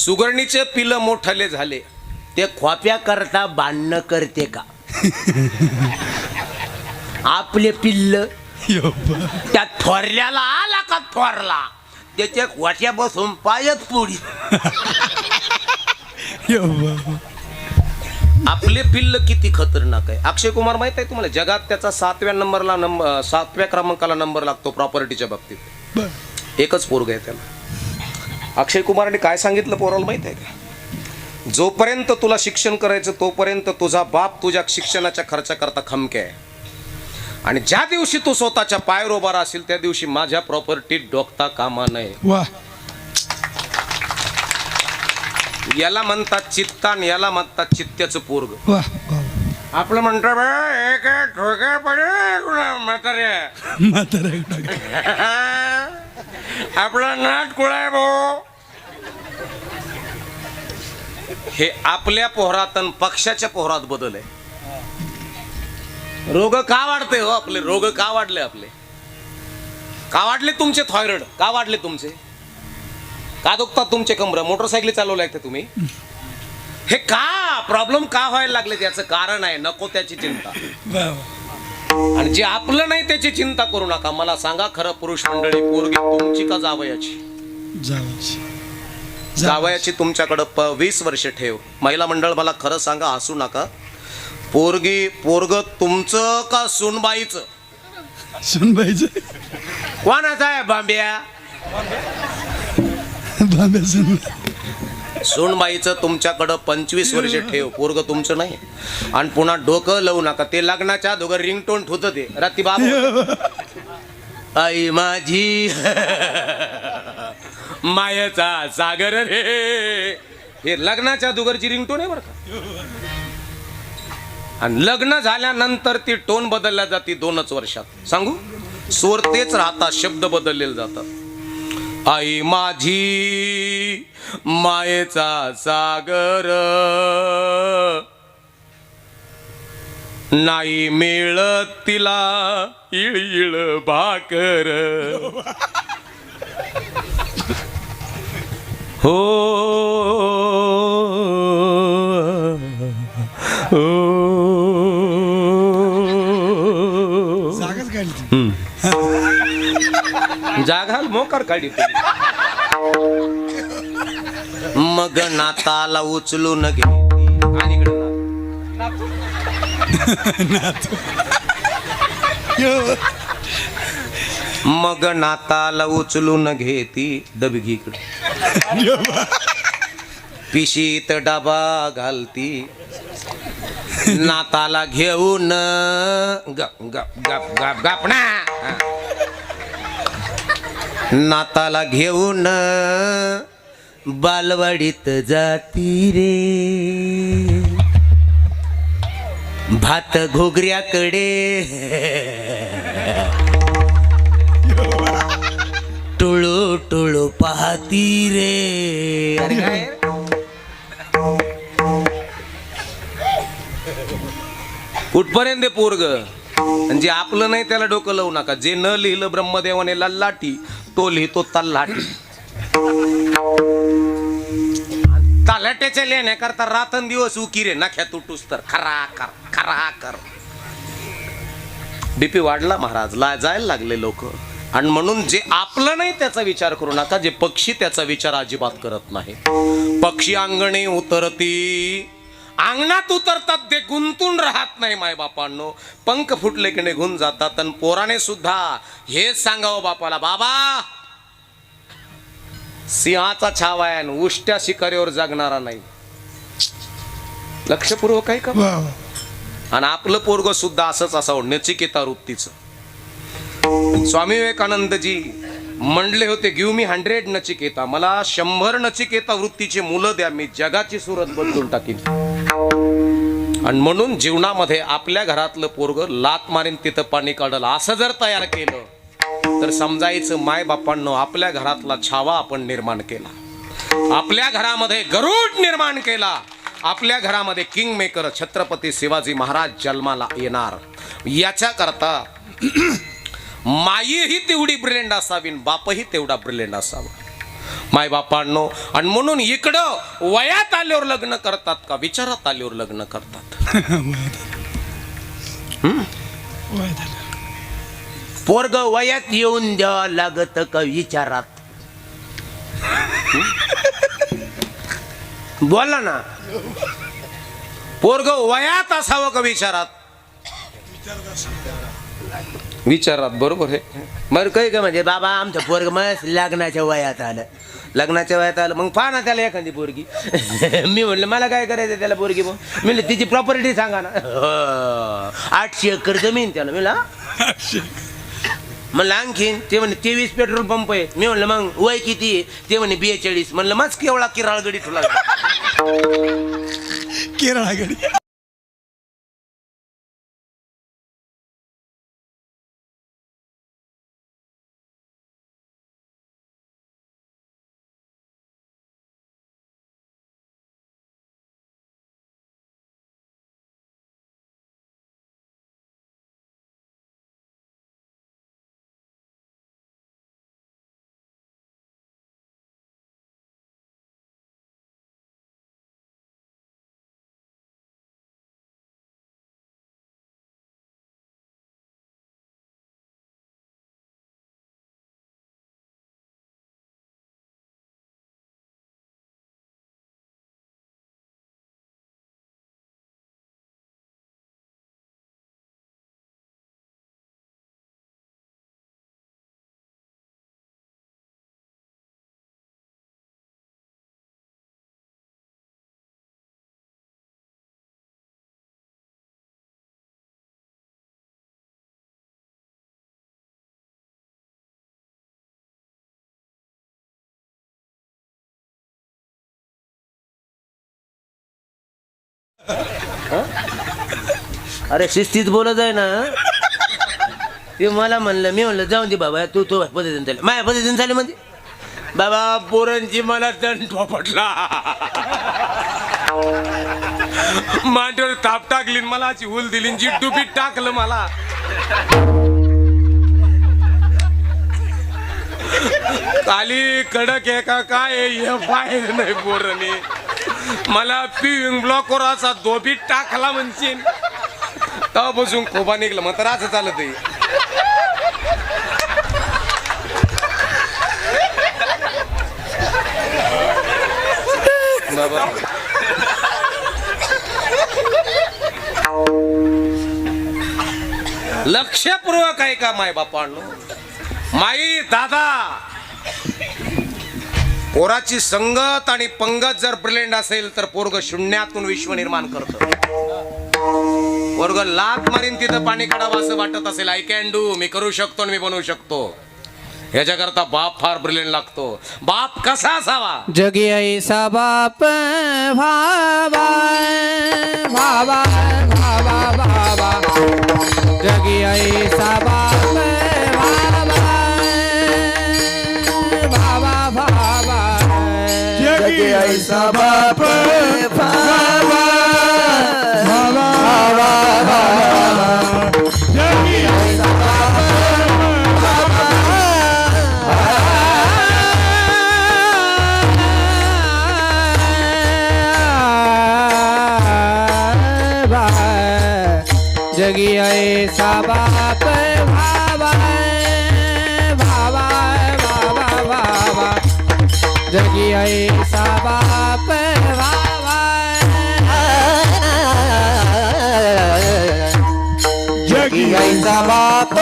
सुगरणीचे पिलं मोठले झाले, ते खोप्या करता भांडणं करते का? आपले पिल्ल त्या थोरल्याला आला का थोरला, त्याच्या खोट्या बसून पायच पोळी. आपले पिल्ल किती खतरनाक आहे. अक्षय कुमार माहित आहे तुम्हाला, जगात त्याचा 7व्या क्रमांकाला नंबर लागतो प्रॉपर्टीच्या बाबतीत. एकच पोरग आहे त्याला. अक्षय कुमारने काय सांगितलं पोराला माहित आहे का? जोपर्यंत तुला शिक्षण करायचं तोपर्यंत तुझा बाप तुझ्या शिक्षणाच्या खर्चाकरता खमके आहे, आणि ज्या दिवशी तू स्वतःच्या पायावर उभा राहशील त्या दिवशी माझ्या प्रॉपर्टीत डोकता कामा नये. याला म्हणतात चित्तान, याला म्हणतात चित्त्याचं पोरग. आपलं म्हणतं आपला नाट कुळाय भाऊ. हे आपल्या पोहरात आणि पक्षाच्या पोहरात बदल आहे. रोग का वाढते हो आपले? रोग का वाढले आपले? का वाढले तुमचे थायरॉइड? का वाढले तुमचे? का दुखतात तुमचे कमर? मोटरसायकली चालवल्या का तुम्ही? हे का प्रॉब्लेम का व्हायला लागले? त्याचं कारण आहे नको त्याची चिंता. आणि जे आपलं नाही त्याची चिंता करू नका. मला सांगा खरं पुरुष मंडळी, पोरगी तुमची का जावयाची? जावयाची तुमच्याकडं 20 वर्ष ठेव. महिला मंडळ मला खरं सांगा, हसू नका. पोरग तुमचं का सुनबाईचं? सुनबाईचं. कोणाचा आहे बांब्या? सुनबाईचं तुमच्याकडं 25 वर्ष ठेव. पोरग तुमचं नाही. आणि पुन्हा डोकं लावू नका. ते लग्नाच्या अगोदर रिंगटोन ठुत ते राती बाबा आई माझी मायेचा सागर रे. हे लग्नाच्या अगोदरची रिंगटोन आहे बरं का. आणि लग्न झाल्यानंतर ती टोन बदलल्या जाते 2च वर्षात. सांगू, स्वर तेच राहतात, शब्द बदललेले जातात. आई माझी मायेचा सागर, नाही मिळत तिला इळ भाकर. हो जागाल मोकार काढी. मग नाताला उचलून घे. आणि मग नाताला उचलून घेती डबगीकडे. पिशीत डबा घालती. नाताला घेऊन गप गप गप गप गप ना. नाताला घेऊन बालवाडीत जाती रे. भात घोगऱ्याकडे टुळू टुळू पाहती रे. अरे काय कुठपर्यंत पोरग? जे आपलं नाही त्याला डोकं लावू नका. जे न लिहिलं ब्रह्मदेवाने लल्लाटी, तो लिहितो तल्लाटी. तलाट्याच्या लिहिण्याकरता रात्रंदिवस उकिरे नाख्या तुटूस तर खरा कर खरा कर. बीपी वाढला महाराज, जायला लागले लोक. आणि म्हणून जे आपलं नाही त्याचा विचार करू नका. जे पक्षी त्याचा विचार अजिबात करत नाही. पक्षी अंगणे उतरती, अंगणात उतरतात, ते गुंतून राहत नाही मायबापांनो. पंख फुटले की निघून जातात. आणि पोराने सुद्धा हेच सांगावं बापाला, बाबा सिंहाचा छावा आहे आणि उष्ट्या शिकारीवर जगणारा नाही. लक्षपूर्वक आहे का? आणि आपलं पोरग सुद्धा असंच असावं, नचिकेता वृत्तीचं. स्वामी विवेकानंदजी म्हणले होते, गिव्ह मी 100 नचिकेता. मला 100 नचिकेता वृत्तीची मुलं द्या, मी जगाची सूरत बदलून टाकीन. आणि म्हणून जीवनामध्ये आपल्या घरातलं पोरग लात मारीन तिथं पाणी काढल असं जर तयार केलं तर समजायचं माय बापांनो आपल्या घरातला छावा आपण निर्माण केला. आपल्या घरामध्ये गरुड निर्माण केला. आपल्या घरामध्ये किंग मेकर छत्रपती शिवाजी महाराज जन्माला येणार. याच्या करता माईही तेवढी ब्रिलियंट असावी, बापही तेवढा ब्रिलियंट असावा. मायबापांनो. आणि म्हणून इकडं वयात आल्यावर लग्न करतात का विचारात आल्यावर लग्न करतात? पोरग वयात येऊन द्यावं लागत का विचारात? बोला ना. पोरग वयात असावं का विचारात? विचारात. बरोबर आहे. मग काही का म्हणजे बाबा आमचं पोरग मस्त लग्नाच्या वयात आलं. लग्नाच्या वयात आलं मग पहा ना त्याला एखादी पोरगी. मी म्हणलं मला काय करायचं त्याला पोरगी. मग मी म्हणलं तिची प्रॉपर्टी सांगा ना. 800 एकर जमीन त्याला. मी म्हणलं आणखीन. ते म्हणे 23 पेट्रोल पंप आहे. मी म्हणलं मग वय किती आहे? ते म्हणे 42. म्हणलं मस्त केवढा किराळगडी तुला. केरळाकडे अरे शिस्तीत बोलत आहे ना. ते मला म्हणलं. मी म्हणलं जाऊन दे बाबा तू तो पद्धतीने चालेल. माझ्या पद्धतीने चालेल म्हणजे बाबा पोरांची मला दंड पडला. मांडीवर थाप टाकली आणि मला अशी हुल दिली जी डुबीत टाकलं मला. खाली कडक आहे का काय हे बाहेर नाही पोरणी. मला पिविंग ब्लॉकवर असा धोबीत टाकला म्हणशील तेव्हापासून खोबा निघलं. मग तर असं चालत आहे. बाबा लक्षपूर्वक आहे का माय बापांनो? माई दादा पोराची संगत आणि पंगत जर ब्रिलियंट असेल तर पोरग शून्यातून विश्व निर्माण करतं. पोरग लात मारीन तिथं पाणी काढावं असं वाटत असेल. I can do. मी करू शकतो आणि मी बनवू शकतो. ह्याच्याकरता बाप फार ब्रिलियंट लागतो. बाप कसा असावा? जगी ऐसा बाप भावा भावा भावा भावा. जगी ऐसा बाप भावा भावा भावा. जगी ऐसा बाप भावा भावा भावा. जगी ऐसा जगी ऐसा बाप भावा भावा भावा भावा. जगी ऐसा बाप भावा. जगी ऐसा बाप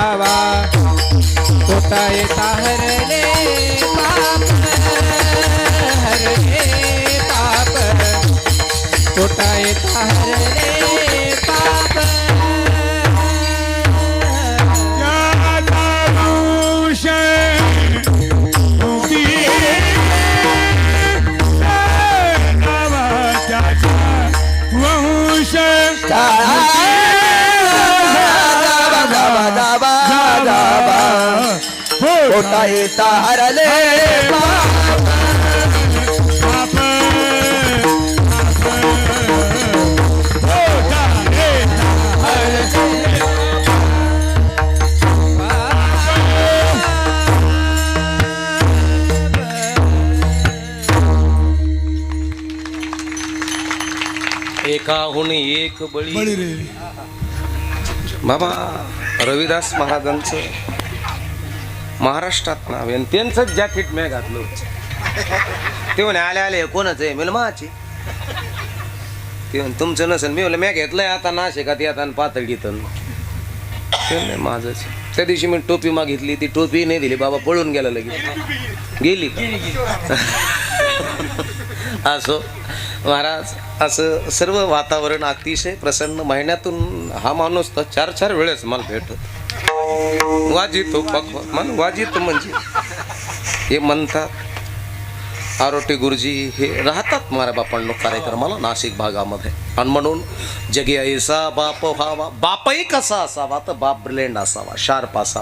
भावा तोटा येता हरले पाप हरले पाप तोटा येता हरले पाप पोटा येता हरले एकाहून एक बळी बळी रे बाबा रविदास महाराजांचं महाराष्ट्रात नाव आहे आणि त्यांचंच जॅकेट मी घातलं ते म्हणे आले आले कोणाच आहे मी माझी ते म्हणे तुमचं नसेल मी म्हणलं मी घेतलंय आता नाशिकात येत आणि पातळीत ते म्हणे माझंच आहे. त्या दिवशी मी टोपी मागितली ती टोपी नाही दिली बाबा पळून गेला लगेच गेली का? असो महाराज असं सर्व वातावरण अतिशय प्रसन्न महिन्यातून हा माणूस तर 4-4 वेळेस मला भेटत वाजितो मन वाजितो म्हणजे हे म्हणतात आरोटी गुरुजी हे राहतात मारा बापांनो कार्यक्रमाला नाशिक भागामध्ये आणि म्हणून जगी ऐसा बाप व्हावा बापही कसा असावा तर बाप ब्रिलेंड असावा शार्प असावा